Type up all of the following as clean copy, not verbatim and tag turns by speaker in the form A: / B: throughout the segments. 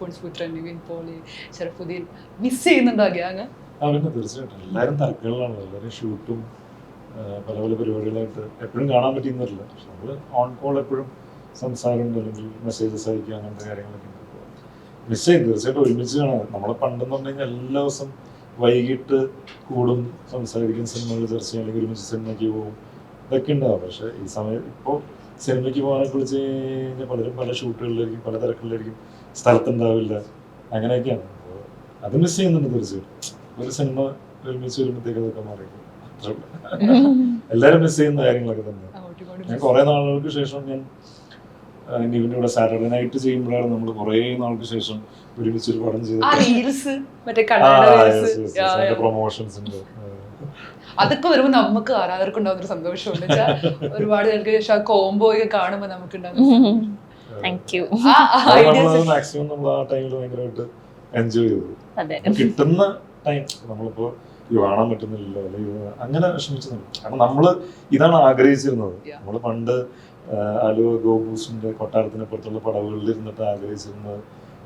A: അൽഫോൺസ് പുത്രൻ, നിവിൻ പോളി, ഷറഫുദ്ദീൻ മിസ് ചെയ്യുന്നുണ്ടോ ആ ഗ്യാങ്?
B: പിന്നെ തീർച്ചയായിട്ടും എല്ലാവരും തിരക്കുകളിലാണ്, എല്ലാവരും ഷൂട്ടും പല പല പരിപാടികളായിട്ട് എപ്പോഴും കാണാൻ പറ്റിയെന്നില്ല. പക്ഷെ നമ്മൾ ഓൺ കോൾ എപ്പോഴും സംസാരമുണ്ട്, അല്ലെങ്കിൽ മെസ്സേജസ് അയക്കുക, അങ്ങനത്തെ കാര്യങ്ങളൊക്കെ ഉണ്ട്. മിസ് ചെയ്യും തീർച്ചയായിട്ടും. ഒരുമിച്ച് കാണാം. നമ്മളെ പണ്ടെന്ന് പറഞ്ഞു കഴിഞ്ഞാൽ എല്ലാ ദിവസം വൈകിട്ട് കൂടും, സംസാരിക്കും, സിനിമകൾ ചർച്ച ചെയ്യും, അല്ലെങ്കിൽ ഒരുമിച്ച് സിനിമയ്ക്ക് പോകും, ഇതൊക്കെ ഉണ്ടാവും. പക്ഷേ ഈ സമയം ഇപ്പോൾ സിനിമയ്ക്ക് പോകാനൊക്കെ വിളിച്ച് കഴിഞ്ഞാൽ പലരും പല ഷൂട്ടുകളിലായിരിക്കും, പല തിരക്കുകളിലായിരിക്കും, സ്ഥലത്തുണ്ടാവില്ല, അങ്ങനെയൊക്കെയാണ്. അപ്പോൾ അത് മിസ് ചെയ്യുന്നുണ്ട് തീർച്ചയായിട്ടും. ഒരു സിനിമ ഒരുമിച്ച് വരുമ്പോഴത്തേക്ക് അതൊക്കെ മാറിയിരിക്കും. എല്ലാവരും മിസ് ചെയ്യുന്ന കാര്യങ്ങളൊക്കെ തന്നെ. ഞാൻ കുറേ നാളുകൾക്ക് ശേഷം ഞാൻ നിവിൻ്റെ കൂടെ സാറ്റർഡേ നൈറ്റ് ചെയ്യുമ്പോഴാണ് നമ്മൾ കുറേ നാൾക്ക് ശേഷം ഒരുമിച്ചൊരു പടം ചെയ്തിട്ട് പ്രൊമോഷൻസ് ഉണ്ട്.
A: അതൊക്കെ വരുമ്പോൾ നമുക്ക് ആരാധകർക്ക് ഉണ്ടാകുന്ന സന്തോഷമുണ്ട്. ഒരുപാട് പേർക്ക് ശേഷം ആ കോംബോ ഒക്കെ കാണുമ്പോൾ നമുക്ക്
B: മാക്സിമം നമ്മൾ ആ ടൈമിൽ ഭയങ്കരമായിട്ട് എൻജോയ് ചെയ്തു. കിട്ടുന്ന ടൈം നമ്മളിപ്പോ കാണാൻ പറ്റുന്നില്ലല്ലോ, അല്ലെങ്കിൽ അങ്ങനെ വിഷമിച്ചു. കാരണം നമ്മള് ഇതാണ് ആഗ്രഹിച്ചിരുന്നത്. നമ്മള് പണ്ട് ആലുവ ഗോബൂസിന്റെ കൊട്ടാരത്തിനപ്പുറത്തുള്ള പടവുകളിൽ ഇരുന്നിട്ട് ആഗ്രഹിച്ചിരുന്നത്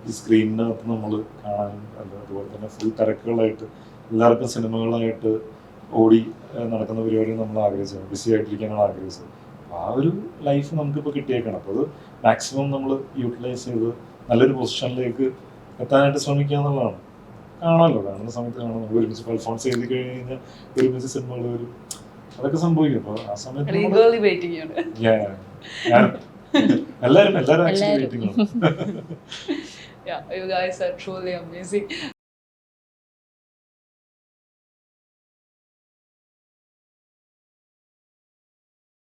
B: ഈ സ്ക്രീനിനകത്ത് നമ്മൾ കാണാനും, അതുപോലെ തന്നെ ഫുൾ തിരക്കുകളായിട്ട് എല്ലാവർക്കും സിനിമകളായിട്ട് ഓടി നടക്കുന്ന പരിപാടികൾ നമ്മൾ ആഗ്രഹിച്ചത്, ബിസി ആയിട്ടിരിക്കാനാണ് ആഗ്രഹിച്ചത്. ആ ഒരു ലൈഫ് നമുക്കിപ്പോൾ കിട്ടിയേക്കണം. അപ്പോൾ അത് മാക്സിമം നമ്മൾ യൂട്ടിലൈസ് ചെയ്ത് നല്ലൊരു പൊസിഷനിലേക്ക് എത്താനായിട്ട് ശ്രമിക്കുക എന്നുള്ളതാണ്. കാണാമല്ലോ, കാണുന്ന സമയത്ത് കാണാം. നമ്മൾ ഒരുമിച്ച് പെർഫോമൻസ് ചെയ്ത് കഴിഞ്ഞാൽ ഒരുമിച്ച് സിനിമകൾ വരും, അതൊക്കെ സംഭവിക്കും. അപ്പോൾ ആ സമയത്ത് എല്ലാവരും ആക്ച്വലി വെയിറ്റിംഗ് ആണ്.
A: Yeah, you guys are truly amazing.